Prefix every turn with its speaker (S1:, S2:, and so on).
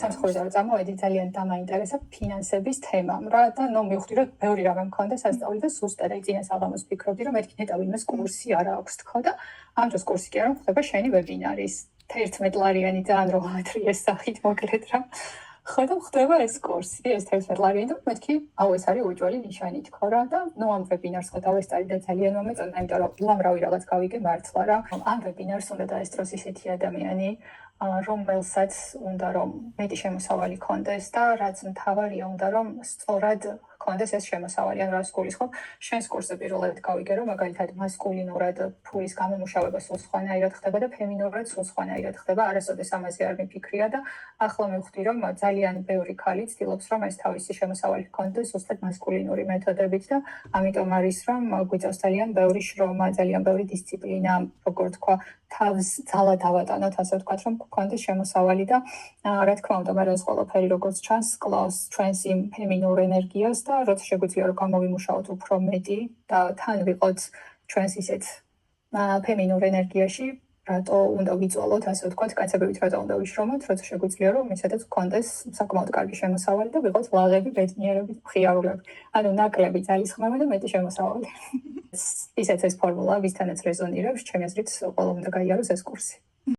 S1: სამსახურიდან რომ წამოვედი, ძალიან დამაინტერესა ფინანსების თემამ რა და მივხვდი რომ ბევრი რამე მქონდა სასწავლი და ზუსტად აი წინა საღამოს ფიქრობდი რომ მეთქი ნეტა ვინმეს კურსი არა აქვს თქო და ამ დროს კურსი კი არ ხდება შენი ვებინარის 11 ლარიანი ძალიან როღათრიეს სახით მოკლედ რა ხო და ხდება ეს კურსი ეს 11 ლარიანი და მეთქი აუ ეს არის უჭველი ნიშანი თქო რა და ამ ვებინარს ხო დავესწარი და ძალიან მომეწონა იმიტომ რომ უამრავი რაღაც გავიგე მართლა რა ამ ვებინარს უნდა დაესწროს ისეთი ადამიანი რომელსაც უნდა რომ მეტი შემოსავალი ქონდეს და რაც მთავარია უნდა რომ სწორად ქონდეს ეს შემოსავალი ან რას გულის ხო შენს კურსზე პირველად გავიგე რომ მაგალითად მასკულინურად ფულის გამომუშავება სულ სხვანაირად ხდება და ფემინურად სულ სხვანაირად ხდება არასოდეს ამაზე არ მიფიქრია და ახლა მივხვდი რომ ძალიან ბევრი ქალი ცდილობს რომ ეს თავისი შემოსავალი ქონდეს ზუსტად მასკულინური მეთოდებით და ამიტომ არის რომ გვიწევს ძალიან ბევრი შრომა ძალიან ბევრი დისციპლინა როგორ თქვა თავს ძალა დავატანოთ ასე ვთქვათ რომ გქონდეს შემოსავალი და რა თქმა უნდა მაგრამ ეს ყველაფერი როგორც ჩანს კლავს ჩვენს იმ ფემინურ ენერგიას და როცა შეგვიძლია რომ გამოვიმუშაოთ უფრო მეტი და თან ვიყოთ ჩვენს ისეთ ფემინურ ენერგიაში რატო უნდა ვიწვალოთ ასე ვთქვათ კაცებივით რატო უნდა ვიშრომოთ როცა შეგვიძლია რომ ისედაც გქონდეს საკმაოდ კარგი შემოსავალი და ვიყოთ ლაღები ბედნიერები მხიარულები ანუ ნაკლები ძალისხმევა და მეტი შემოსავალი ისეთ ეს ფორმულა ვისთანაც რეზონირებს ჩემი აზრით ყველა უნდა გაიაროს ეს კურსი